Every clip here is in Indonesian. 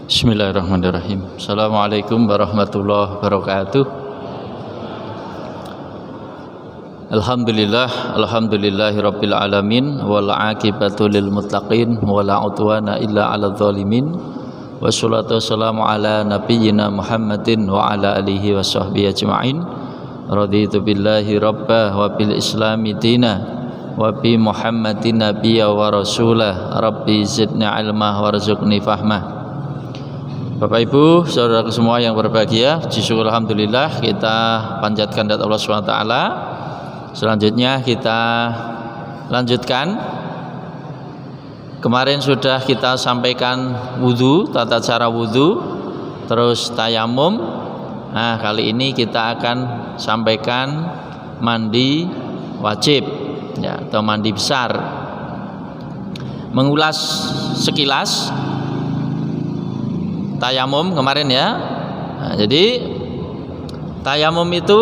Bismillahirrahmanirrahim. Assalamualaikum warahmatullahi wabarakatuh. Alhamdulillahi rabbil alamin wal aqibatu lil muttaqin wala udwana illa 'alal zalimin. Wassalatu wassalamu ala nabiyyina Muhammadin wa ala alihi washabbihi ajma'in. Raditu billahi rabbah wa bil islami dina wa bi Muhammadin nabiyya wa rasulah. Rabbi zidni ilmah warzuqni fahmah. Bapak Ibu, saudara semua yang berbahagia, syukur alhamdulillah kita panjatkan kepada Allah SWT. Selanjutnya kita lanjutkan. Kemarin sudah kita sampaikan wudu, tata cara wudu, terus tayamum. Nah, kali ini kita akan sampaikan mandi wajib ya, atau mandi besar. Mengulas sekilas tayamum kemarin ya. Nah, jadi tayamum itu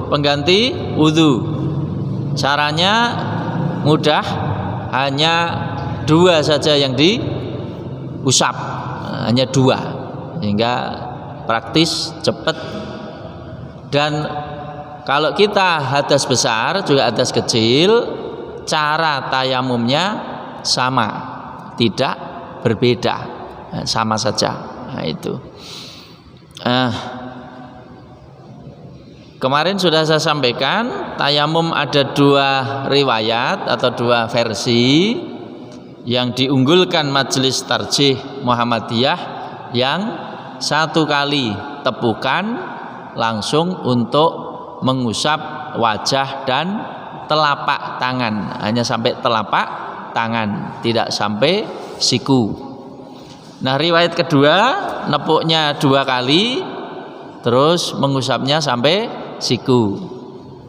pengganti wudu. Caranya mudah, hanya dua saja yang diusap, hanya dua, sehingga praktis, cepat. Dan kalau kita hadas besar juga hadas kecil, cara tayamumnya sama, tidak berbeda, sama saja. Nah, itu kemarin sudah saya sampaikan, tayamum ada dua riwayat atau dua versi. Yang diunggulkan Majelis Tarjih Muhammadiyah yang satu kali tepukan langsung untuk mengusap wajah dan telapak tangan, hanya sampai telapak tangan, tidak sampai siku. Nah, riwayat kedua nepuknya dua kali terus mengusapnya sampai siku.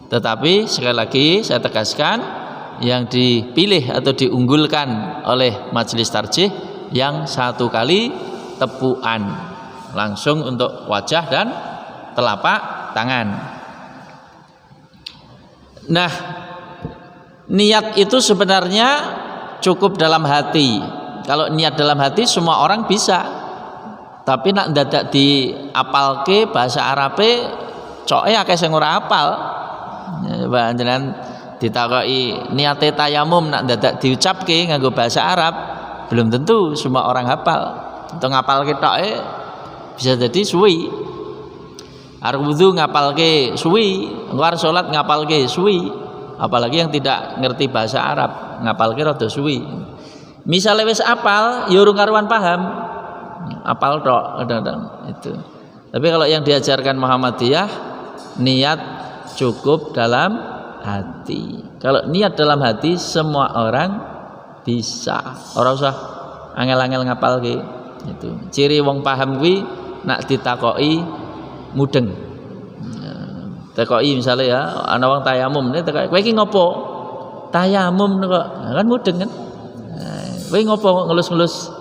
Tetapi sekali lagi saya tegaskan, yang dipilih atau diunggulkan oleh Majelis Tarjih yang satu kali tepukan langsung untuk wajah dan telapak tangan. Nah, niat itu sebenarnya cukup dalam hati. Kalau niat dalam hati semua orang bisa, tapi nak dadak diapalke bahasa Arabe coke akeh sing ora apal. Panjenengan ditakoki niate tayamum nak dadak diucapke nganggo bahasa Arab, belum tentu semua orang hafal. Untuk ngapalke toke bisa jadi suwi. Arep wudu ngapalke suwi, engko arep salat ngapalke suwi. Apalagi yang tidak ngerti bahasa Arab, ngapalke rada suwi. Misalnya wis apal, ya urung karuan paham. Apal tok kadang-kadang itu. Tapi kalau yang diajarkan Muhammadiyah, niat cukup dalam hati. Kalau niat dalam hati semua orang bisa. Ora usah angel-angel ngapalke. Itu. Ciri wong paham kuwi nak ditakoki mudeng. Takoki misalnya ya, ana wong tayamum, takoki kowe iki ngopo? Tayamum kok. Kan mudeng kan? Kowe ngopo ngelus-ngelus,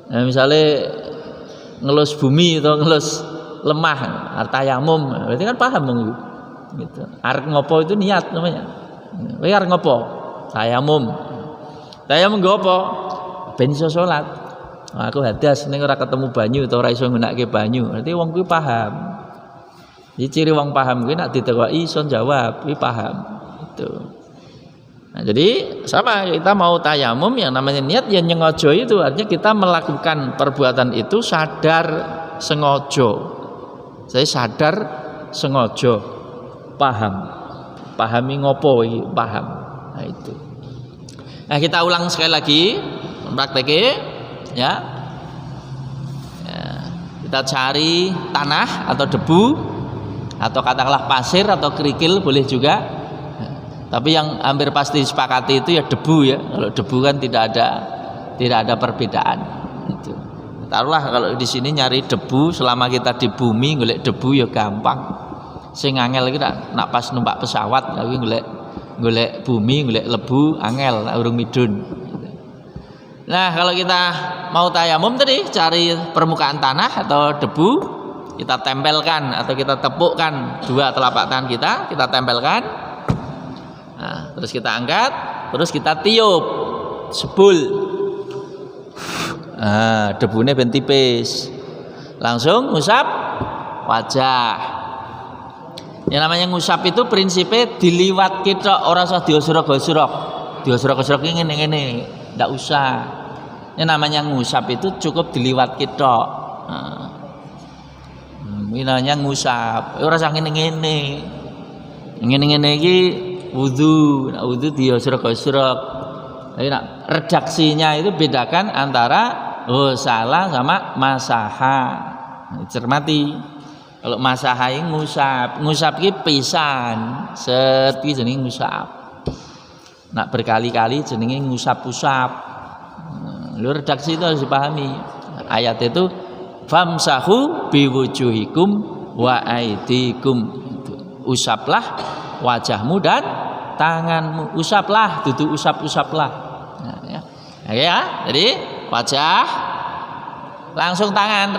nah, misalnya ngelus bumi atau ngelus lemah, tayamum, berarti kan paham gitu. Arep ngopo itu niat namanya. Kowe arep ngopo? Tayamum. Tayamum nggo apa? Ben iso salat. Aku hadas ning ora ketemu banyu atau ora iso nggunakake banyu, berarti wong kuwi paham. Jadi ciri wong paham kuwi nek ditekoki iso jawab, kuwi paham. Itu. Nah, jadi sama, kita mau tayamum yang namanya niat yang nyengojo itu artinya kita melakukan perbuatan itu sadar sengojo. Saya sadar sengojo, pahami ngopo iki, paham. Nah, itu. Nah, kita ulang sekali lagi prakteknya ya. Kita cari tanah atau debu atau katakanlah pasir atau kerikil boleh juga. Tapi yang hampir pasti disepakati itu ya debu ya. Kalau debu kan tidak ada perbedaan. Itu. Taruhlah kalau di sini nyari debu, selama kita di bumi golek debu ya gampang. Sing angel iki nak pas numpak pesawat tapi golek bumi, golek lebu angel, urung midun. Nah, kalau kita mau tayamum tadi cari permukaan tanah atau debu, kita tempelkan atau kita tepukkan dua telapak tangan kita tempelkan. Nah, terus kita angkat, terus kita tiup sebul. Debune ben tipis. Langsung ngusap wajah. Yang namanya ngusap itu prinsipnya diliwat kita, orang usah diosrok-osrok. Diosrok-osrok ngene, ndak usah. Yang namanya ngusap itu cukup diliwat kita. Ini namanya ngusap. Ora usah ngene-ngene. Ngene-ngene iki wudu, wudu diosrok-osrok. Jadi redaksinya itu bedakan antara salah sama masaha. Cermati. Kalau masaha ini ngusap ki pisan, set ki jenenge ngusap. Nak berkali-kali jenenge ngusap-usap. Lu redaksi itu harus dipahami. Ayat itu famsahu biwujuhikum wa aidikum. Usaplah wajahmu dan tanganmu. Usaplah, duduk usap-usaplah. Nah, ya. Jadi wajah langsung tangan.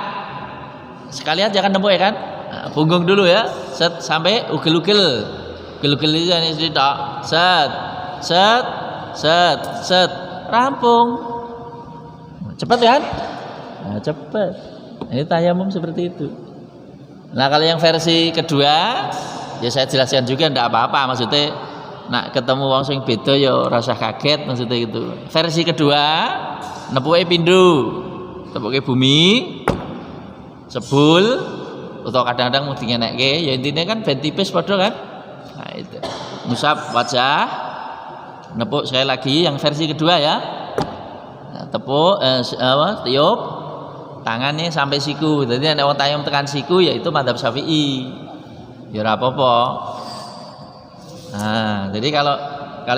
Sekalian jangan nembok ya kan? Nah, punggung dulu ya, set sampai ugel-ugel. Ugel-ugel itu tidak. Set, rampung. Cepat kan? Nah, cepat. Ini tayamum seperti itu. Nah, kalau yang versi kedua, ya saya jelaskan juga enggak apa-apa, maksudnya nak ketemu wong sing beda ya rasa kaget maksudnya gitu. Versi kedua, nepuke pindho. Tepuke bumi, sebul atau kadang-kadang mau dingenekke, ya intinya kan ben tipis padha kan. Nah, itu. Ngusap wajah, nepuk sekali lagi yang versi kedua ya. Nah, tepuk tiup tangannya sampai siku. Jadi nek wong tayamum tekan siku yaitu madzhab Syafi'i. Ya ora apa-apa. Nah, jadi kalau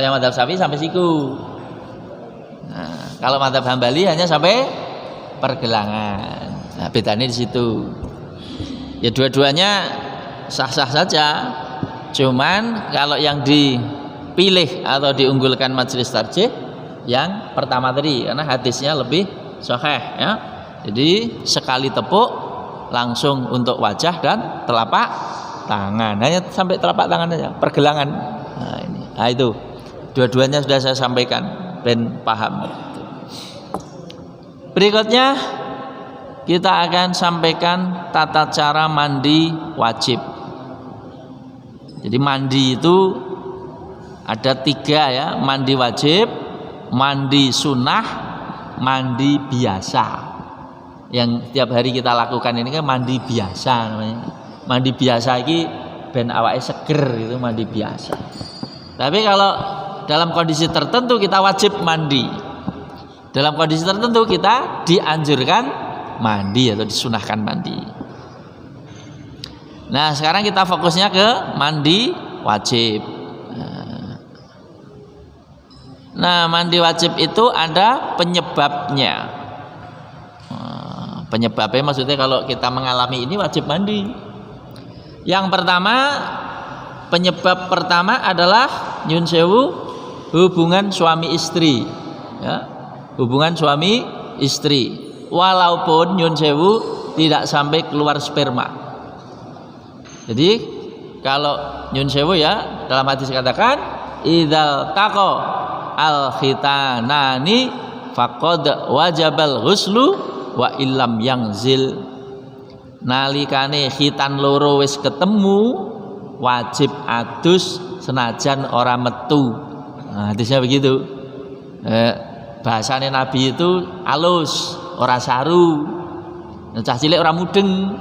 yang madzhab Syafi'i sampai siku. Nah, kalau madzhab Hambali hanya sampai pergelangan. Nah, bedanya di situ. Ya dua-duanya sah-sah saja. Cuman kalau yang dipilih atau diunggulkan majelis tarjih yang pertama tadi karena hadisnya lebih sahih ya. Jadi sekali tepuk langsung untuk wajah dan telapak tangan. Hanya sampai telapak tangan saja, pergelangan. Nah, ini. Nah, itu. Dua-duanya sudah saya sampaikan, ben paham. Berikutnya kita akan sampaikan tata cara mandi wajib. Jadi mandi itu ada 3 ya, mandi wajib, mandi sunnah, mandi biasa. Yang tiap hari kita lakukan ini kan mandi biasa namanya. Mandi biasa ini ben awake seger, itu mandi biasa. Tapi kalau dalam kondisi tertentu kita wajib mandi. Dalam kondisi tertentu kita dianjurkan mandi atau disunahkan mandi. Nah, sekarang kita fokusnya ke mandi wajib. Nah, mandi wajib itu ada penyebabnya. Penyebabnya maksudnya kalau kita mengalami ini wajib mandi. Yang pertama, penyebab pertama adalah nyun sewu hubungan suami istri. Ya, hubungan suami istri. Walaupun nyun sewu tidak sampai keluar sperma. Jadi kalau nyun sewu ya dalam hadis katakan idzal taqa al khitanani faqad wajabal ghuslu wa illam yangzil. Nalikane khitan loro wis ketemu wajib adus senajan ora metu. Nah, hadisnya begitu. Bahasane Nabi itu alus, ora saru. Cah cilik ora mudeng.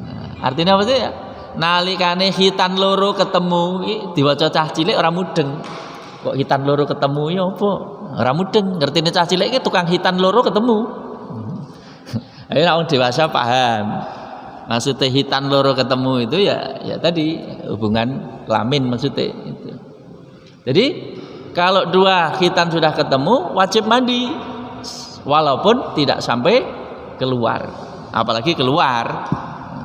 Nah, artinya apa sih ya? Nalikane khitan loro ketemu diwaca cah cilik ora mudeng. Kok khitan loro ketemu ya apa? Ora mudeng. Ngertine cah cilik iki tukang khitan loro ketemu. Ayo orang dewasa paham. Maksudnya khitan loro ketemu itu ya tadi hubungan kelamin maksudnya itu. Jadi kalau 2 khitan sudah ketemu wajib mandi walaupun tidak sampai keluar. Apalagi keluar.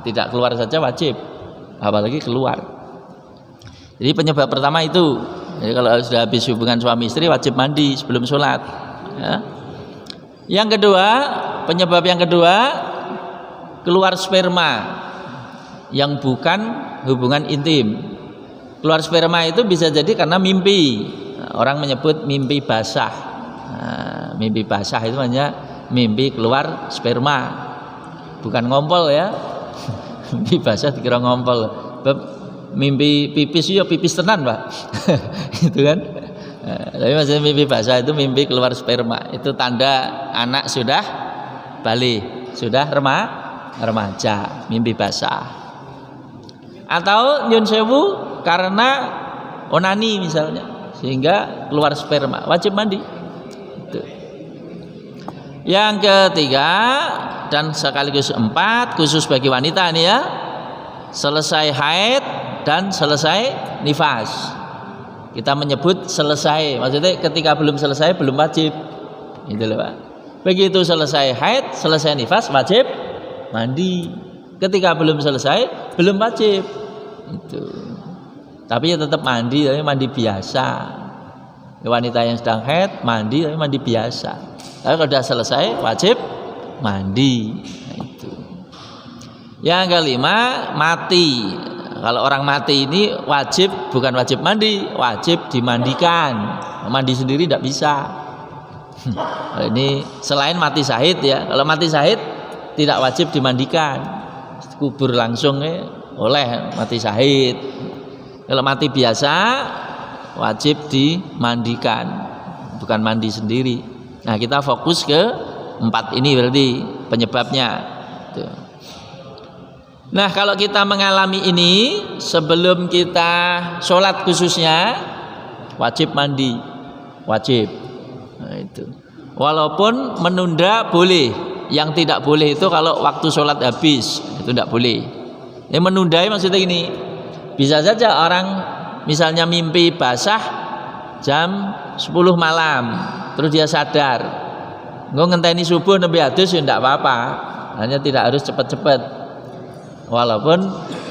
Tidak keluar saja wajib. Apalagi keluar. Jadi penyebab pertama itu. Jadi kalau sudah habis hubungan suami istri wajib mandi sebelum sholat. Ya. Yang kedua, penyebab yang kedua keluar sperma yang bukan hubungan intim. Keluar sperma itu bisa jadi karena mimpi. Orang menyebut mimpi basah. Nah, mimpi basah itu hanya mimpi keluar sperma, bukan ngompol ya. Mimpi basah dikira ngompol. Mimpi pipis ya pipis tenan Pak. Itu kan. Tapi maksudnya mimpi basah itu mimpi keluar sperma. Itu tanda anak sudah balik, sudah remaja, mimpi basah. Atau nyun sewu karena onani misalnya sehingga keluar sperma, wajib mandi. Itu. Yang ketiga dan sekaligus empat khusus bagi wanita nih ya, selesai haid dan selesai nifas. Kita menyebut selesai, maksudnya ketika belum selesai belum wajib, gitu loh Pak. Begitu selesai haid, selesai nifas wajib mandi. Ketika belum selesai belum wajib. Itu. Tapi ya tetap mandi, tapi mandi biasa. Wanita yang sedang haid mandi, tapi mandi biasa. Tapi kalau sudah selesai wajib mandi. Nah, itu. Yang kelima mati. Kalau orang mati ini wajib, bukan wajib mandi, wajib dimandikan. Mandi sendiri tidak bisa. Ini selain mati syahid ya. Kalau mati syahid tidak wajib dimandikan, kubur langsung ya, oleh mati syahid. Kalau mati biasa wajib dimandikan, bukan mandi sendiri. Nah kita fokus ke empat ini berarti penyebabnya. Tuh. Nah kalau kita mengalami ini sebelum kita sholat khususnya wajib mandi, wajib. Nah, itu. Walaupun menunda boleh, yang tidak boleh itu kalau waktu sholat habis itu tidak boleh. Yang menunda maksudnya ini bisa saja orang misalnya mimpi basah jam 10 malam, terus dia sadar, ngenteni subuh nembe adus ya tidak apa-apa, hanya tidak harus cepat-cepat. Walaupun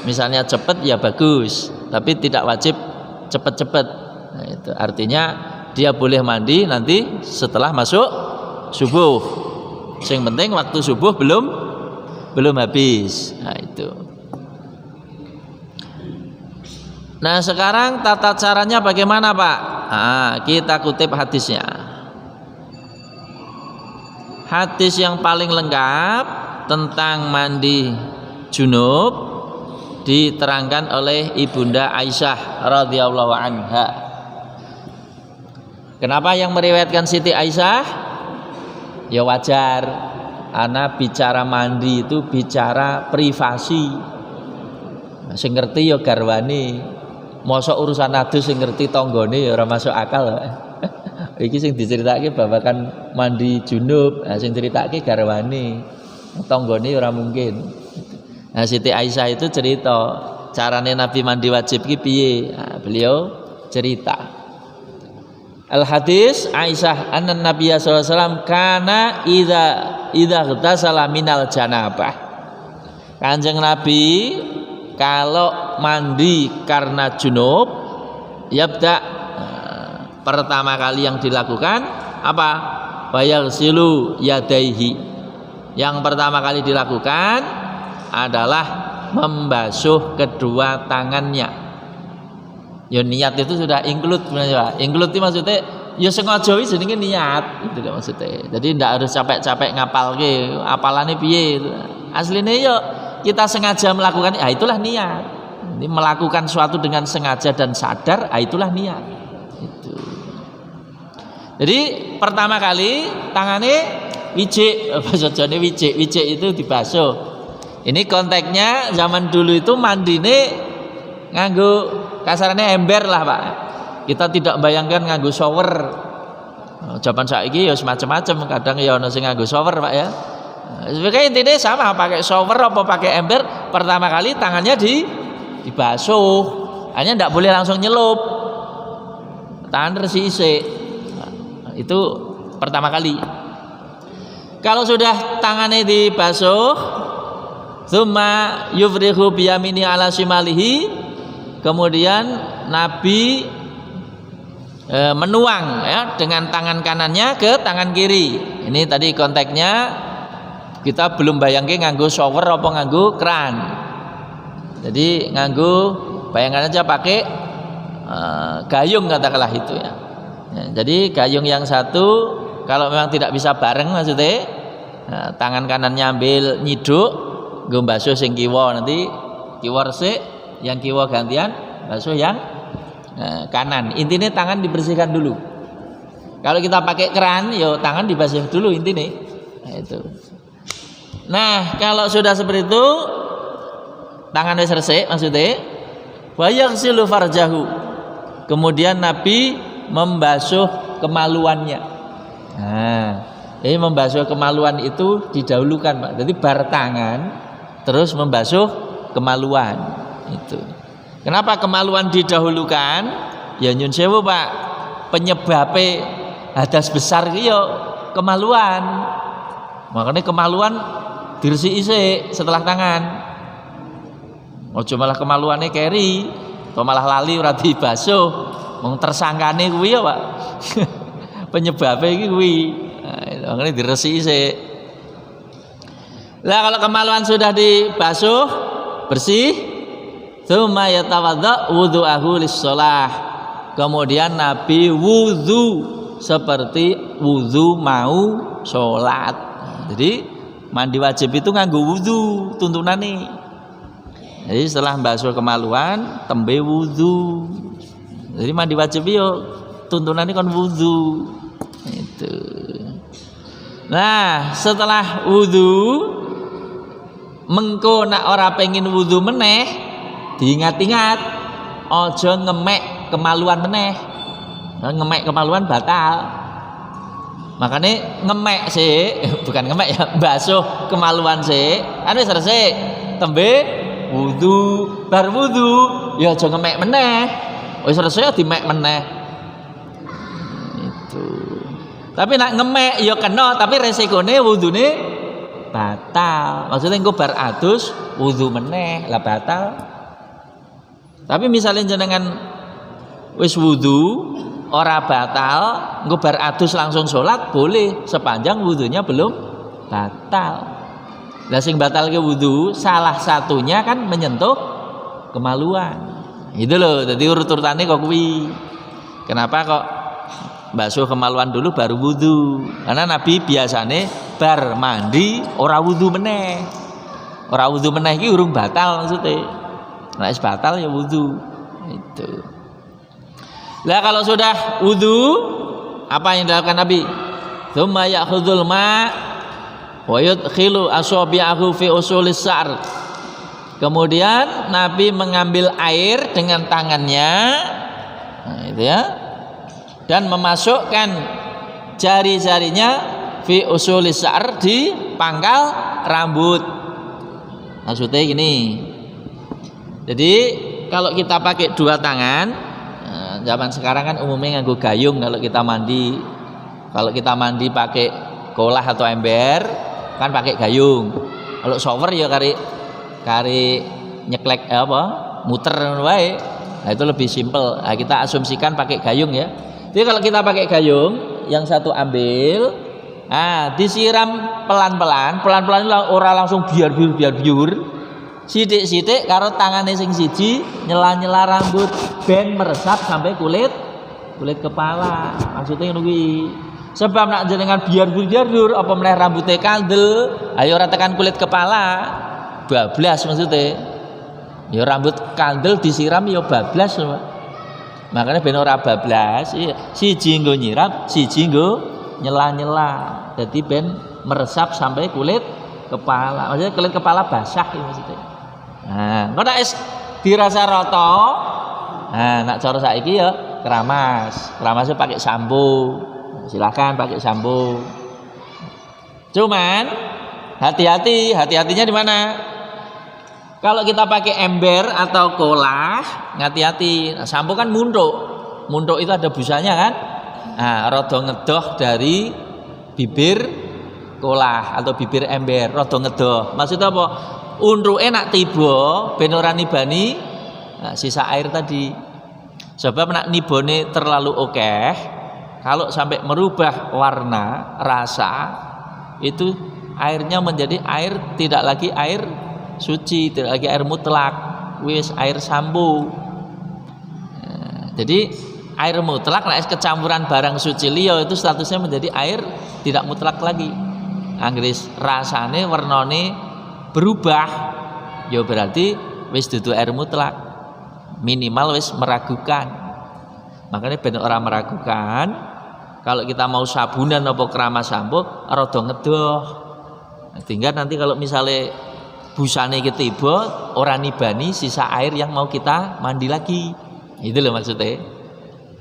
misalnya cepat ya bagus, tapi tidak wajib cepat-cepat. Nah, itu artinya dia boleh mandi nanti setelah masuk subuh. Yang penting waktu subuh belum habis. Nah, itu. Nah, sekarang tata caranya bagaimana, Pak? Nah, kita kutip hadisnya. Hadis yang paling lengkap tentang mandi junub diterangkan oleh Ibunda Aisyah radhiyallahu anha. Kenapa yang meriwayatkan Siti Aisyah? Ya wajar, karena bicara mandi itu bicara privasi. Sing ngerti ya garwane. Mosok urusan adus sing ngerti tanggane ya ora masuk akal. Iki sing diceritake babakan mandi junub, sing ceritake garwane. Tanggane ora mungkin. Nah, Siti Aisyah itu cerita carane Nabi mandi wajib ki piye. Nah, beliau cerita. Al hadis Aisyah anna Nabiya sallallahu alaihi wasallam kana idza ghtasala minal janabah. Kanjeng Nabi kalau mandi karena junub yabda pertama kali yang dilakukan apa? Bayaghsilu yadaihi. Yang pertama kali dilakukan adalah membasuh kedua tangannya. Ya niat itu sudah include sebenarnya. Include itu maksudnya ya sengaja wis jenenge niat itu maksudnya. Jadi ndak harus capek-capek ngapalke, apalane piye. Asline ya kita sengaja melakukan, itulah niat. Ini melakukan suatu dengan sengaja dan sadar, itulah niat. Itu. Jadi pertama kali tangannya wijik, bahasa Jawane wijik itu dibasuh. Ini konteksnya zaman dulu itu mandine nganggo kasarannya ember lah Pak. Kita tidak bayangkan nganggo shower. Zaman saiki ya semacam-macam, kadang ya ono sing nganggo shower Pak ya. Sebenarnya intinya sama, pakai shower apa pakai ember, pertama kali tangannya dibasuh. Hanya tidak boleh langsung nyelup. Tangan resik-resik. Itu pertama kali. Kalau sudah tangannya dibasuh, tsumma yufrihu biyamini ala shimalihi, kemudian Nabi menuang ya dengan tangan kanannya ke tangan kiri. Ini tadi konteksnya kita belum bayangin nganggo shower apa nganggo keran. Jadi nganggo bayangkan aja pakai gayung katakanlah itu ya. Jadi gayung yang satu kalau memang tidak bisa bareng maksudnya Nah, tangan kanannya ambil nyiduk, nggo basuh sing kiwa, nanti kiwa resik, yang kiwa gantian basuh yang kanan. Intinya tangan dibersihkan dulu. Kalau kita pakai keran, yo tangan dibasuh dulu intinya. Nah, itu. Nah, kalau sudah seperti itu, tangan wis resik maksudnya, wa yaghsilu farjahu. Kemudian Nabi membasuh kemaluannya. Nah, ini membasuh kemaluan itu didahulukan, Pak. Jadi bar tangan terus membasuh kemaluan itu. Kenapa kemaluan didahulukan? Ya nyun sewu, Pak. Penyebabnya hadas besar iki ya kemaluan. Makanya kemaluan diresiki setelah tangan. Ojo malah kemaluannya keri, atau malah lali ora dibasuh. Wong tersangkane kuwi ya, Pak. Penyebabnya iki kuwi. Nah, makanya diresiki sik. Lah kalau kemaluan sudah dibasuh bersih, tsumma yatawadda wudhu'ahu lis-shalah. Kemudian Nabi wudhu seperti wudhu mau sholat. Jadi mandi wajib itu nganggo wudhu tuntunane. Jadi setelah basuh kemaluan tembe wudhu. Jadi mandi wajib yo tuntunane kon wudhu. Itu. Nah, setelah wudhu mengko nak ora pengen wudhu meneh, diingat-ingat ojo ngemek kemaluan meneh. Ngemek kemaluan batal. Makanya ngemek sih, bukan ngemek ya, basuh kemaluan sih. Anu wis resik, tembe wudu, bar wudu ya aja ngemek meneh. Wis resik dimek meneh. Itu. Tapi nak ngemek ya kena, tapi resikone wudune batal. Maksudnya engko bar adus wudu meneh lah batal. Tapi misalnya jenengan wis wudu ora batal, engko bar adus langsung sholat boleh sepanjang wudunya belum batal. Lah sing batal ke wudu salah satunya kan menyentuh kemaluan. Itu loh, jadi urut-urutannya kok kuwi. Kenapa kok basuh kemaluan dulu baru wudu? Karena Nabi biasane bar mandi ora wudu meneh. Ora wudu meneh iki urung batal maksudnya. Nek wis batal ya wudu. Itu. Lah kalau sudah wudu, apa yang dilakukan Nabi? Tsumma ya'khudul ma' wa yudkhilu asabi'ahu fi usulis sa'r. Kemudian Nabi mengambil air dengan tangannya, nah itu ya, dan memasukkan jari-jarinya fi usulis sa'r, di pangkal rambut. Maksudnya gini. Jadi kalau kita pakai dua tangan, zaman sekarang kan umumnya nganggo gayung kalau kita mandi. Kalau kita mandi pakai kolah atau ember kan pakai gayung. Kalau shower ya kari nyeklek muter wae. Nah, itu lebih simpel. Nah, kita asumsikan pakai gayung ya. Jadi kalau kita pakai gayung, yang satu ambil, disiram pelan-pelan ora langsung biar. Sidik-sidik karo tangane sing siji nyela-nyela rambut ben meresap sampai kulit kepala. Maksudnya ngono kuwi. Sebab nak jenengan biar apa meneh rambutnya kandel, ayo ora tekan kulit kepala. Bablas maksudnya. Ya rambut kandel disiram ya bablas lho. Makanya ben ora bablas, siji nggo nyiram, siji nggo nyela-nyela. Jadi ben meresap sampai kulit kepala. Maksudnya kulit kepala basah ya maksudnya. Nah, kok nek dirasa rata, nak cara saiki ya keramas. Keramasnya pakai sampo. Silakan pakai sampo. Cuman hati-hatinya di mana? Kalau kita pakai ember atau kolah, hati-hati. Nah, sampo kan muntuk. Muntuk itu ada busanya kan? Nah, rada ngedoh dari bibir kolah atau bibir ember, rada ngedoh. Maksudnya apa? Untuke nak tiba ben ora nibani sisa air tadi. Sebab nak nibone terlalu akeh, kalau sampai merubah warna, rasa, itu airnya menjadi air tidak lagi air suci, tidak lagi air mutlak, wis air sambo. Jadi air mutlak nek kecampuran barang suci liya itu statusnya menjadi air tidak mutlak lagi. Anggris rasane wernane berubah, ya berarti wis dudu air mutlak. Minimal wis meragukan. Makanya ben ora meragukan, kalau kita mau sabunan apa keramas sampo rada ngedoh. Sehingga nanti kalau misalnya busane ketiba ora nibani sisa air yang mau kita mandi lagi. Itu loh maksudnya.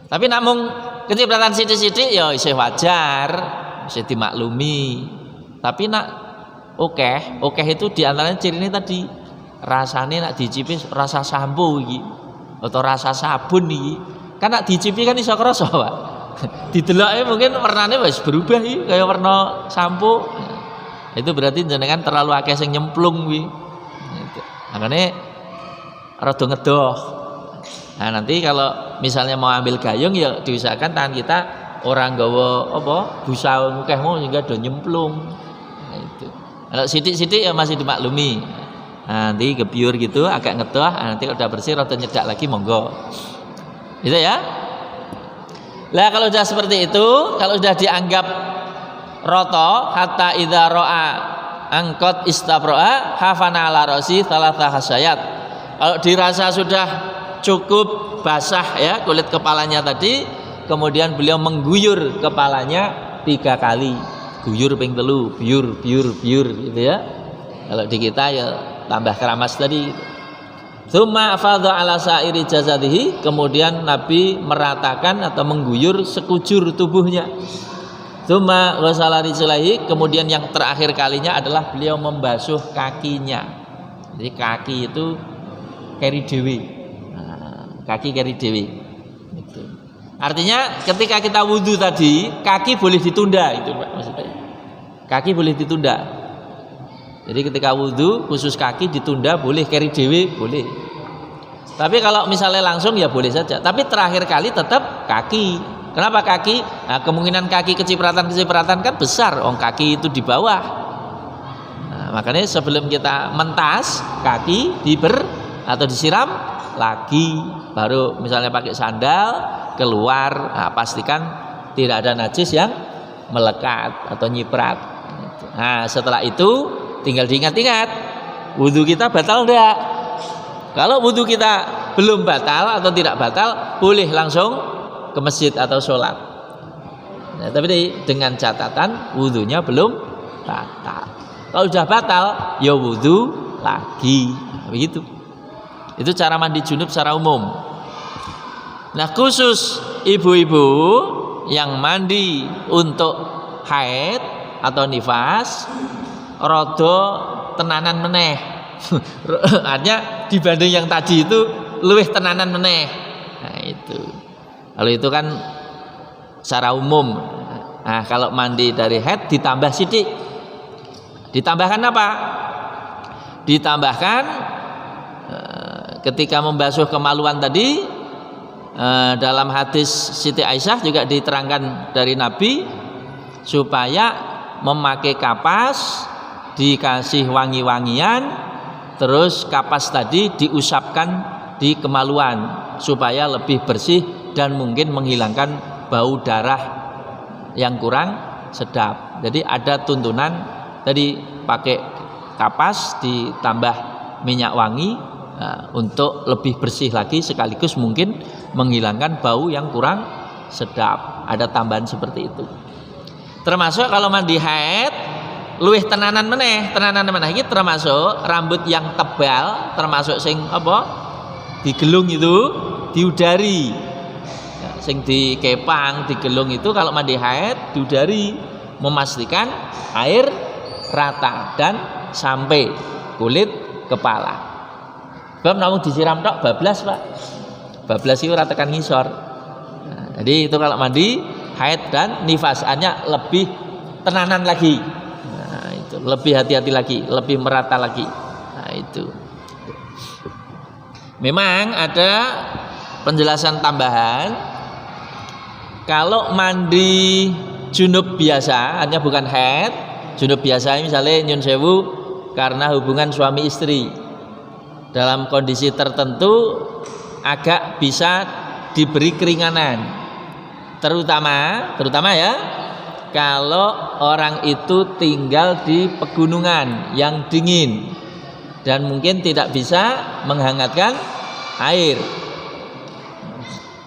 Tapi namun kecipratan sithik-sithik ya isih wajar, isih dimaklumi. Tapi nak oke itu diantaranya cirinya tadi rasane nak dicipi rasa sampo iki atau rasa sabun iki. Kan nak dicipi kan iso krasa, Pak. Dideloke mungkin warnane wis berubah iki kaya warna sampo. Itu berarti jenengan terlalu akeh sing nyemplung kuwi. Gitu. Makane rada ngedoh. Nah, nanti kalau misalnya mau ambil gayung ya diusahakan tangan kita orang gawa apa busa mukehmu sehingga do nyemplung. Nah, itu. Kalau sidik-sidik ya masih dimaklumi. Nah, nanti gebyur gitu agak ngedoh, nanti kalau udah bersih rada nyedak lagi monggo. Gitu ya. Lah kalau sudah seperti itu, kalau sudah dianggap roto hatta idza ra'a angkot istabro'a hafana ala rasi thalatha hasayat. Kalau dirasa sudah cukup basah ya kulit kepalanya tadi, kemudian beliau mengguyur kepalanya 3 kali. Guyur ping 3, biur gitu ya. Kalau di kita ya tambah keramas tadi. Tsumma afadha ala sa'iri jasadihi, kemudian Nabi meratakan atau mengguyur sekujur tubuhnya. Tsumma ghasala rijlaihi, kemudian yang terakhir kalinya adalah beliau membasuh kakinya. Jadi kaki itu keri dewi. Nah, kaki keri dewi. Gitu. Artinya ketika kita wudhu tadi, kaki boleh ditunda, itu Pak maksudnya. Kaki boleh ditunda. Jadi ketika wudhu khusus kaki ditunda boleh, keri dewi boleh. Tapi kalau misalnya langsung ya boleh saja. Tapi terakhir kali tetap kaki. Kenapa kaki? Nah, kemungkinan kaki kecipratan kan besar. Kaki itu di bawah. Nah, makanya sebelum kita mentas kaki atau disiram lagi, baru misalnya pakai sandal keluar. Nah, pastikan tidak ada najis yang melekat atau nyiprat. Nah, setelah itu tinggal diingat-ingat, wudhu kita batal enggak? Kalau wudhu kita belum batal atau tidak batal, boleh langsung ke masjid atau sholat. Nah, tapi dengan catatan wudhunya belum batal. Kalau sudah batal, ya wudhu lagi. Nah, begitu. Itu cara mandi junub secara umum. Nah, khusus ibu-ibu yang mandi untuk haid atau nifas, rodo tenanan meneh. Artinya dibanding yang tadi itu luwih tenanan meneh. Nah, itu. Kalau itu kan secara umum. Nah, kalau mandi dari haid ditambah sidik. Ditambahkan apa? Ditambahkan ketika membasuh kemaluan tadi, dalam hadis Siti Aisyah juga diterangkan dari Nabi supaya memakai kapas dikasih wangi-wangian, terus kapas tadi diusapkan di kemaluan supaya lebih bersih dan mungkin menghilangkan bau darah yang kurang sedap. Jadi ada tuntunan tadi pakai kapas ditambah minyak wangi untuk lebih bersih lagi, sekaligus mungkin menghilangkan bau yang kurang sedap. Ada tambahan seperti itu. Termasuk kalau mandi haid luwih tenanan meneh iki termasuk rambut yang tebal, termasuk sing apa digelung itu diudari, sing dikepang digelung itu kalau mandi haid diudari, memastikan air rata dan sampai kulit kepala. Sebab namun disiram tok bablas Pak, bablas itu ratakan ngisor. Nah, jadi itu kalau mandi haid dan nifas hanya lebih tenanan lagi. Lebih hati-hati lagi, lebih merata lagi. Nah, itu. Memang ada penjelasan tambahan. Kalau mandi junub biasa, hanya bukan haid, junub biasa misalnya nyun sewu karena hubungan suami istri, dalam kondisi tertentu agak bisa diberi keringanan. Terutama ya kalau orang itu tinggal di pegunungan yang dingin dan mungkin tidak bisa menghangatkan air,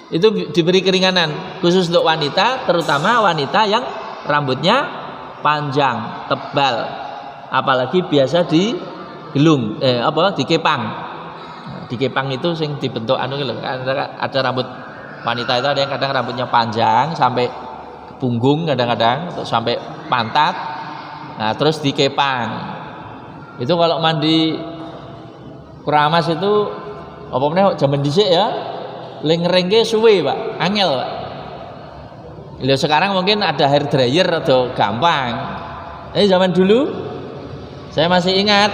itu diberi keringanan khusus untuk wanita, terutama wanita yang rambutnya panjang, tebal, apalagi biasa digelung, dikepang. Dikepang itu sing dibentuk ada rambut wanita itu, ada yang kadang rambutnya panjang sampai punggung, kadang-kadang sampai pantat, nah terus dikepang. Itu kalau mandi keramas itu apa meneh jaman dhisik ya, ngerengke suwe Pak, angel Pak. Lha sekarang mungkin ada hair dryer atau gampang. Zaman dulu saya masih ingat,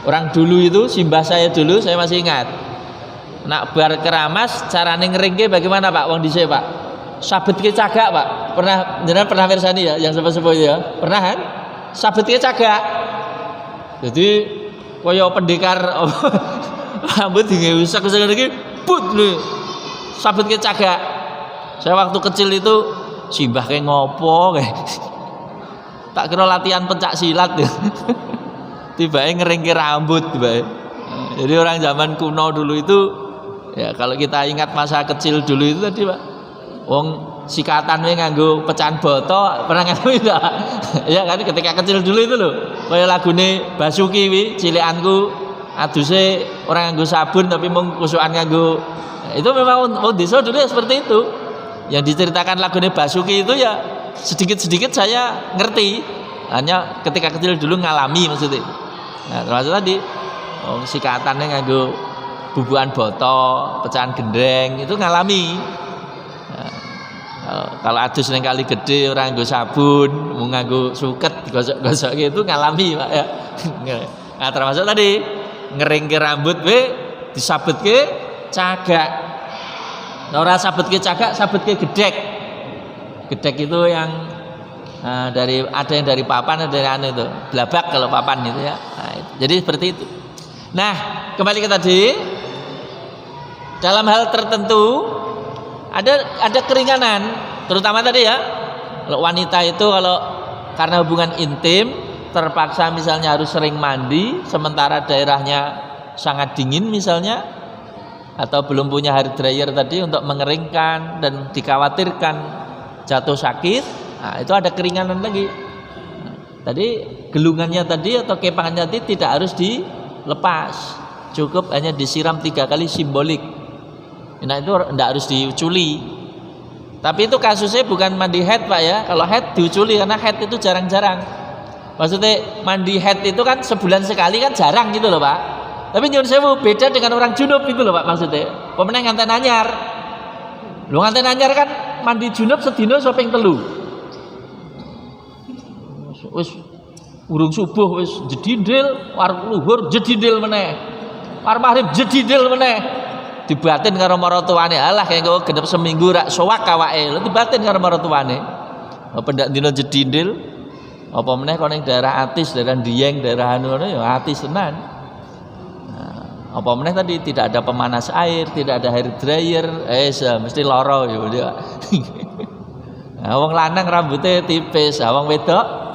orang dulu itu, simbah saya dulu saya masih ingat. Nak bar keramas carane ngeringke bagaimana Pak wong dhisik Pak? Sabetke cagak Pak. Jenengan pernah mirsani ya yang sepuh-sepuh ya? Pernah kan? Sabetke cagak. Jadi kaya pendekar rambut digawe usek-usek iki but lho. Sabetke cagak. Saya waktu kecil itu simbah kayak ngopo kayak. Tak kira latihan pencak silat ya. Tiba-tiba ngeringke rambut tiba-tiba. Jadi orang zaman kuno dulu itu ya, kalau kita ingat masa kecil dulu itu tadi Pak, wong sikatan we nganggo pecahan boto, pernah ngerti tidak? Ya kan ketika kecil dulu itu loh, kaya lagune Basuki wi, cilikanku aduse orang nganggo sabun tapi mung kusukan nganggo. Itu memang wong desa dulu ya seperti itu. Yang diceritakan lagune Basuki itu ya sedikit-sedikit saya ngerti. Hanya ketika kecil dulu ngalami maksudnya. Nah, termasuk tadi sikatannya nganggo bubukan boto, pecahan gendeng itu ngalami. Nah, kalau adus neng kali gede orang nganggo sabun, mau nganggo suket gosok-gosok gitu ngalami Pak ya. Nah, termasuk tadi ngeringke rambut we disabetke cagak. Nah, ora sabetke cagak, sabetke gedek. Gedek itu yang ada yang dari papan, ada dari anu itu blabak kalau papan itu ya. Nah, jadi seperti itu. Nah, kembali ke tadi, dalam hal tertentu ada keringanan, terutama tadi ya, kalau wanita itu kalau karena hubungan intim terpaksa misalnya harus sering mandi sementara daerahnya sangat dingin misalnya, atau belum punya hair dryer tadi untuk mengeringkan dan dikhawatirkan jatuh sakit, nah itu ada keringanan lagi. Tadi gelungannya tadi atau kepangannya tadi tidak harus dilepas, cukup hanya disiram 3 kali simbolik. Nah itu tidak harus diuculi. Tapi itu kasusnya bukan mandi head Pak ya. Kalau head diuculi karena head itu jarang-jarang. Maksudnya mandi head itu kan sebulan sekali kan jarang gitu loh Pak. Tapi nyuwun sewu beda dengan orang junub itu loh Pak maksudnya. Pemenang nganten anyar. Lu nganten anyar kan mandi junub sedina sopeng telu. Wis urung subuh wis jedindil, war luhur jedindil meneh. War maghrib jedindil meneh. Dibatin karo maratuwane. Alah kayak kok genep seminggu rak sowak awake. Lho dibatin karo maratuwane. Apa ndak dina jedindil? Apa meneh kok ning daerah Atis, daerah Dieng, daerah anu ya Atis tenan. Nah, apa meneh tadi tidak ada pemanas air, tidak ada hair dryer, mesti lara ya. Nah, wong lanang rambutnya tipis, wong wedok.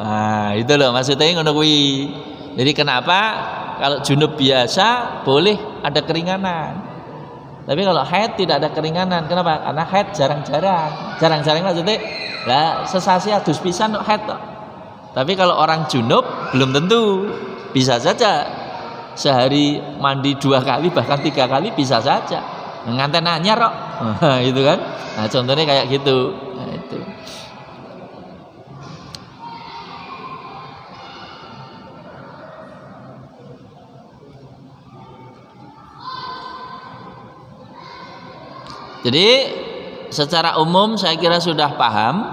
Nah, itu loh maksudnya ngono kuwi. Jadi kenapa kalau junub biasa boleh ada keringanan. Tapi kalau haid tidak ada keringanan. Kenapa? Karena haid jarang-jarang. Jarang-jarang maksudnya lah sesasi adus pisan haid toh. Tapi kalau orang junub belum tentu. Bisa saja sehari mandi 2 kali bahkan 3 kali bisa saja. Nganten anyar kok. Gitu kan. Nah, contohnya kayak gitu. Nah, itu. Jadi secara umum saya kira sudah paham,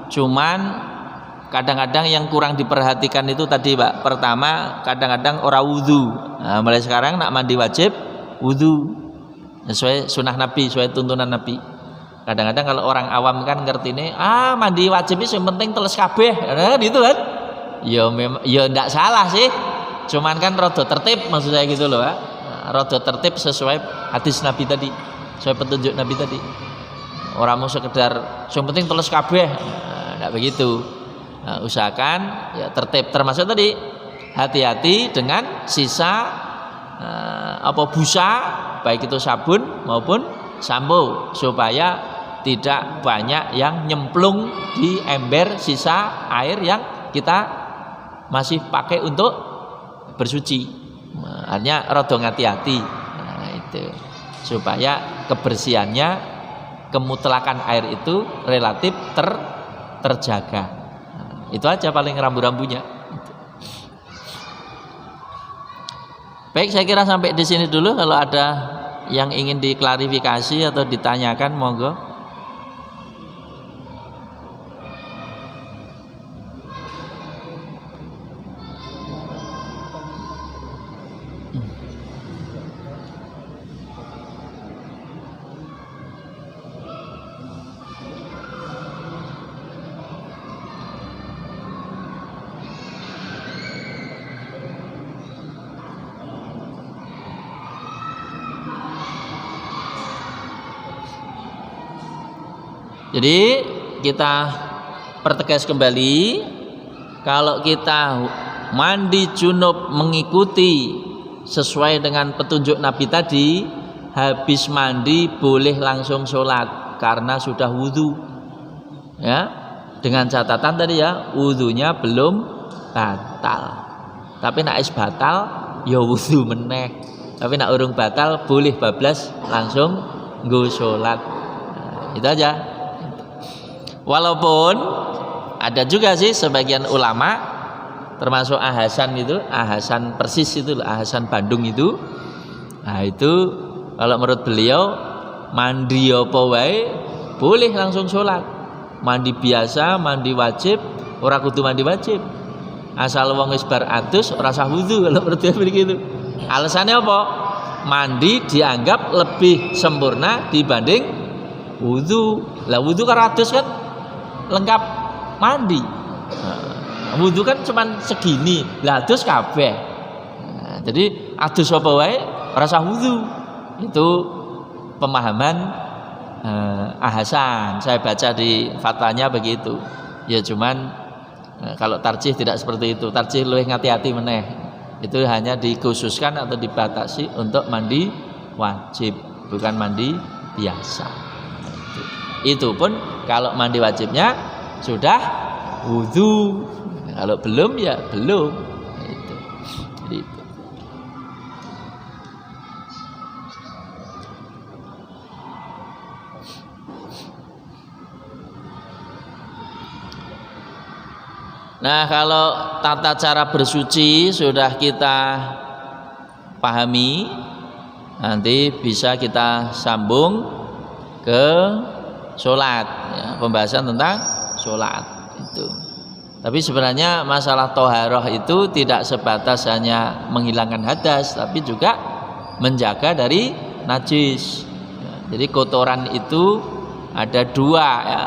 cuman kadang-kadang yang kurang diperhatikan itu tadi Pak. Pertama, kadang-kadang ora wudu. Nah, mulai sekarang nak mandi wajib wudu sesuai sunnah Nabi, sesuai tuntunan Nabi. Kadang-kadang kalau orang awam kan ngerti ini, mandi wajib itu yang penting teles kabeh, kan gitu kan? Ya ndak salah sih, cuman kan rada tertib maksud saya gitu loh, rada tertib sesuai hadis Nabi tadi. Saya petunjuk Nabi tadi. Orang mau sekedar yang penting teles kabeh. Tidak begitu. Nah, usahakan ya tertib, termasuk tadi hati-hati dengan sisa busa, baik itu sabun maupun sampo, supaya tidak banyak yang nyemplung di ember sisa air yang kita masih pakai untuk bersuci. Hanya rada hati-hati. Nah, itu supaya kebersihannya, kemutlakan air itu relatif terjaga. Nah, itu aja paling rambu-rambunya. Baik, saya kira sampai di sini dulu. Kalau ada yang ingin diklarifikasi atau ditanyakan, monggo. Jadi kita pertegas kembali, kalau kita mandi junub mengikuti sesuai dengan petunjuk Nabi tadi, habis mandi boleh langsung sholat karena sudah wudhu. Ya, dengan catatan tadi ya, wudhunya belum batal. Tapi nak is batal, ya wudhu meneh. Tapi nak urung batal, boleh bablas langsung nggo sholat. Nah, itu aja. Walaupun ada juga sih sebagian ulama, termasuk Ahasan itu, Ahasan Persis itu, Ahasan Bandung itu, nah itu kalau menurut beliau mandi apa wae boleh langsung sholat. Mandi biasa, mandi wajib, ora kudu mandi wajib. Asal wong wis bar adus ora sah wudu, kalau menurut dia begitu. Alasannya apa? Mandi dianggap lebih sempurna dibanding wudu. Lah wudu kan adus kan lengkap mandi. Nah, wudu kan cuman segini, lah adus kabeh. Nah, jadi adus apa wae ora sah wudu. Itu pemahaman Ahasan. Saya baca di fatwanya begitu. Ya cuman kalau tarjih tidak seperti itu. Tarjih luwih ngati-hati meneh. Itu hanya dikhususkan atau dibatasi untuk mandi wajib, bukan mandi biasa. Itu pun kalau mandi wajibnya sudah wudu, kalau belum ya belum. Itu. Jadi itu. Nah, kalau tata cara bersuci sudah kita pahami, nanti bisa kita sambung ke sholat, ya, pembahasan tentang sholat itu. Tapi sebenarnya masalah toharoh itu tidak sebatas hanya menghilangkan hadas, tapi juga menjaga dari najis. Ya, jadi kotoran itu ada dua, ya.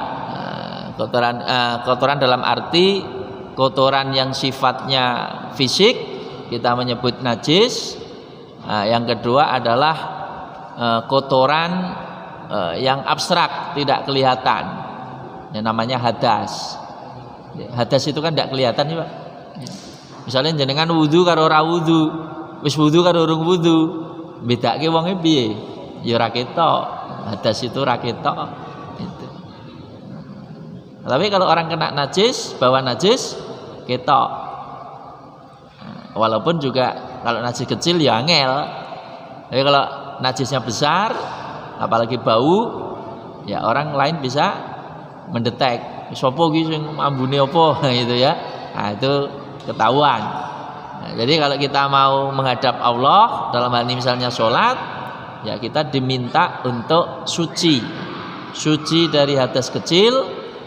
Kotoran dalam arti kotoran yang sifatnya fisik kita menyebut najis. Yang kedua adalah kotoran yang abstrak, tidak kelihatan, yang namanya hadas. Hadas itu kan tidak kelihatan ya Pak. Misalnya jenengan wudu karo ora wudu, wis wudu karo urung wudu, bedake wonge piye? Ya ora ketok. Hadas itu ora ketok. Itu. Tapi kalau orang kena najis, bawa najis ketok. Walaupun juga kalau najis kecil ya angel. Tapi kalau najisnya besar, apalagi bau, ya orang lain bisa mendetek. Sopo ki sing ambune apa gitu ya. Nah, itu ketahuan. Nah, jadi kalau kita mau menghadap Allah dalam hal ini misalnya sholat, ya kita diminta untuk suci. Suci dari hadas kecil,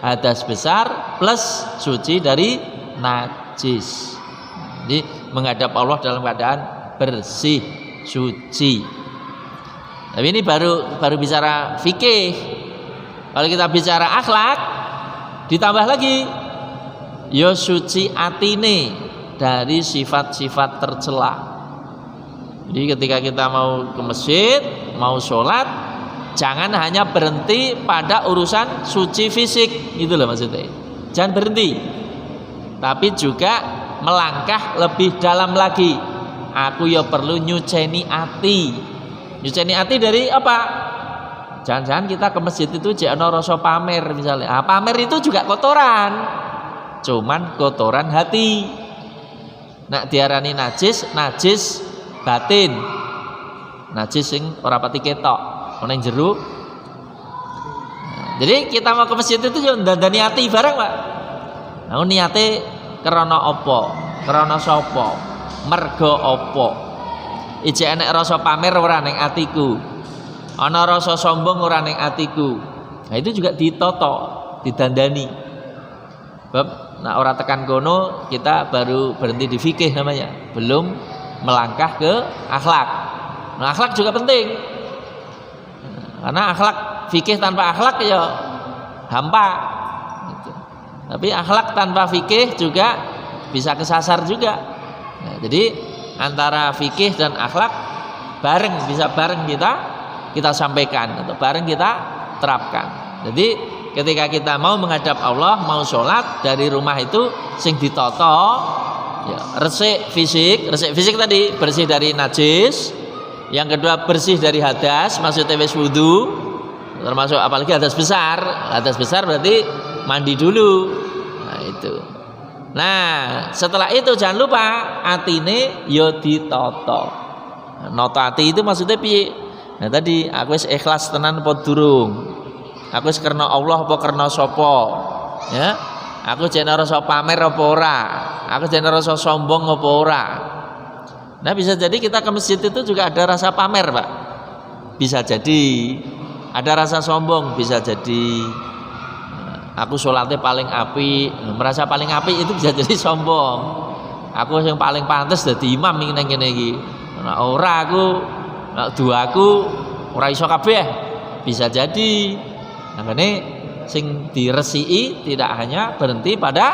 hadas besar, plus suci dari najis. Jadi menghadap Allah dalam keadaan bersih, suci. Tapi ini baru bicara fikih. Kalau kita bicara akhlak, ditambah lagi ya suci atine dari sifat-sifat tercela. Jadi ketika kita mau ke masjid, mau sholat, jangan hanya berhenti pada urusan suci fisik, gitu loh maksudnya. jangan berhenti, tapi juga melangkah lebih dalam lagi. Aku ya perlu nyuceni ati. Nyuceni ati dari apa? Jangan-jangan kita ke masjid itu jangan rasa pamer misalnya. Pamer itu juga kotoran, cuman kotoran hati. Nak diarani najis, najis batin, najis sing ora pati ketok, ana ing jero. Jadi kita mau ke masjid itu yo ndandani ati bareng, Pak. Nah, niate krana apa? Krana sapa? Merga apa? Ijek enek rasa pamer ora ning atiku. Ana rasa sombong ora ning atiku. Nah, itu juga ditoto, didandani. Bab nah ora tekan kono kita baru berhenti di fikih namanya, belum melangkah ke akhlak. Nah, akhlak juga penting. Karena akhlak fikih tanpa akhlak ya hampa gitu. Tapi akhlak tanpa fikih juga bisa kesasar juga. Nah, jadi antara fikih dan akhlak bisa bareng kita sampaikan atau bareng kita terapkan. Jadi ketika kita mau menghadap Allah, mau sholat dari rumah itu sing ditoto ya, resik fisik tadi bersih dari najis, yang kedua bersih dari hadas, maksudnya wis wudu, termasuk apalagi hadas besar berarti mandi dulu. Nah itu. Nah setelah itu jangan lupa atine yo ditoto. Noto ati itu maksudnya piye? Nah tadi aku wis ikhlas tenan apa durung? Aku wis karena Allah apa karena sapa? Ya. Aku jeneng rasa pamer apa ora? Aku jeneng rasa sombong apa ora? Nah bisa jadi kita ke masjid itu juga ada rasa pamer, Pak. Bisa jadi ada rasa sombong, bisa jadi aku sholatnya paling api, merasa paling api itu bisa jadi sombong. Aku yang paling pantas jadi imam ning ngene iki. Nah, ora aku, nek duaku ora iso kabeh. Bisa jadi. Nah, ini sing diresiki tidak hanya berhenti pada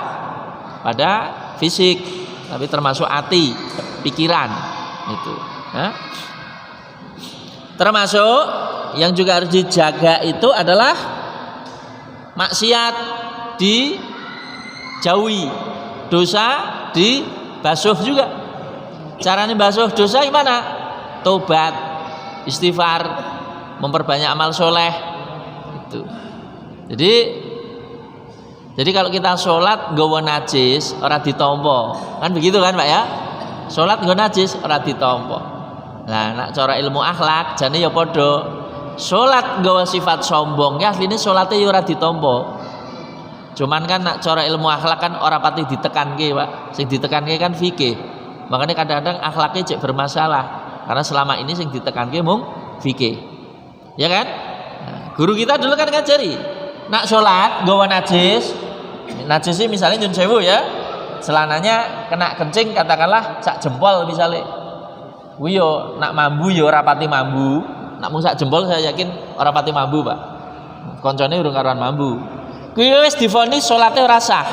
fisik, tapi termasuk hati, pikiran itu. Nah, termasuk yang juga harus dijaga itu adalah maksiat dijauhi, dosa dibasuh juga. Caranya basuh dosa gimana? Tobat, istighfar, memperbanyak amal soleh. Itu. Jadi kalau kita sholat nggawa najis ora ditampa, kan begitu kan Pak ya? Sholat nggawa najis ora ditampa. Nah, nak cara ilmu akhlak jane ya padha. Sholat nggawa sifat sombong ya asline sholatnya ya ora ditampa. Cuman kan nak cara ilmu akhlak kan ora pati ditekanke, Pak. Sing ditekanke kan fikih. Makanya kadang-kadang akhlaknya cek bermasalah karena selama ini sing ditekanke mung fikih. Ya kan? Nah, guru kita dulu kan ngajari, nak sholat nggawa najis sih misalnya nyun sewu ya, celananya kena kencing katakanlah sak jempol misalnya. Kuwi yo nak mambu yo ora pati mambu. Nak mung sak jempol saya yakin ora pati mambu, Pak. Koncone urung karuan mambu. Kuwi wis divonis salate ora sah.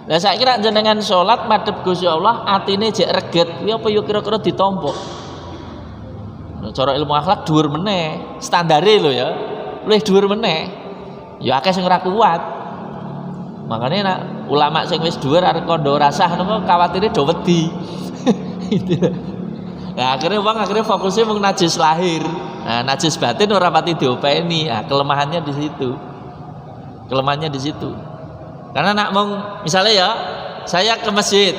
Lah saiki nek jenengan salat madhep Gusti Allah, atine jek reget, kuwi apa yo kira-kira ditampa. Cara ilmu akhlak dhuwur meneh, standare lho ya. Luwih dhuwur meneh. Ya akeh sing ora kuat. Makanya nak ulama sing wis dhuwur arep kandha ora sah napa kawatire do wedi. Nah, akhirnya fokusnya mung najis lahir. Nah, najis batin ora pati diopeni. Nah, kelemahannya di situ. Karena nak mung misalnya ya, saya ke masjid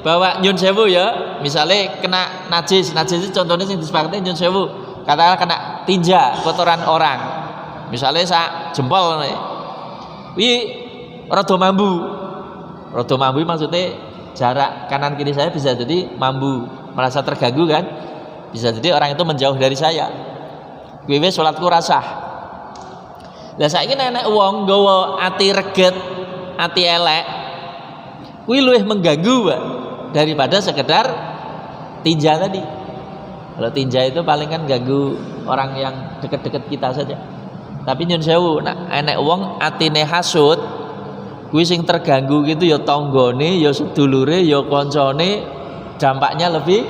bawa nyun sewu ya, misalnya kena najis itu contohnya yang disepakati nyun sewu, katakanlah kena tinja kotoran orang, misalnya sak jempol nih, wih rada mambu maksudnya jarak kanan kiri saya bisa jadi mambu, merasa terganggu kan, bisa jadi orang itu menjauh dari saya, kuwi sholatku rasah. Lah saiki nek wong nggawa ati reget, ati elek, kuwi luwih mengganggu, Pak, daripada sekedar tinja tadi. Kalau tinja itu paling kan ganggu orang yang dekat-dekat kita saja. Tapi nyun sewu, nak enek wong atine hasud, kuwi sing terganggu gitu ya tanggane, ya sedulure, ya kancane, dampaknya lebih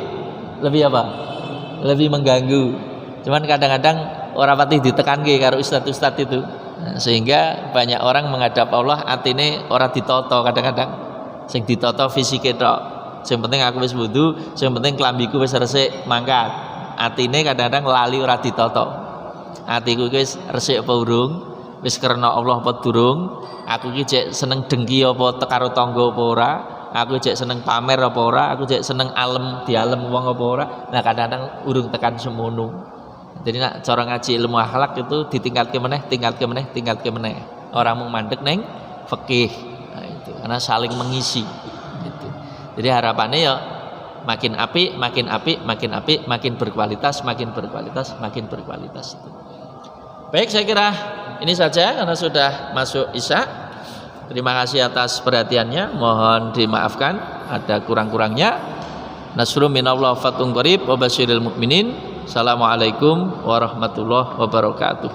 apa? Lebih mengganggu. Cuman kadang-kadang ora pati ditekanke karo ustaz-ustaz itu. Sehingga banyak orang menghadap Allah atine ora ditoto kadang-kadang. Sing ditoto fisike tok. Sing penting aku wis wudu, sing penting klambiku wis resik mangkat. Atine kadang-kadang lali ora ditoto. Atiku iki wis resik apa urung? Wis krana Allah apa durung? Aku iki jek seneng dengki apa karo tangga apa ora? Aku jek seneng pamer apa ora? Aku jek seneng alem dialem wong apa ora? Nah kadang-kadang urung tekan semono. Jadi nak cara ngaji ilmu akhlak itu ditingkatke meneh, tingkatke meneh, tingkatke meneh. Ora mung mandek neng fikih. Nah, itu karena saling mengisi gitu. Jadi harapannya ya makin apik, makin apik, makin apik, makin berkualitas, makin berkualitas, makin berkualitas. Baik, saya kira ini saja karena sudah masuk Isya. Terima kasih atas perhatiannya. Mohon dimaafkan ada kurang-kurangnya. Nasrun minallah fatun qarib wa basyiril mukminin. Assalamualaikum warahmatullahi wabarakatuh.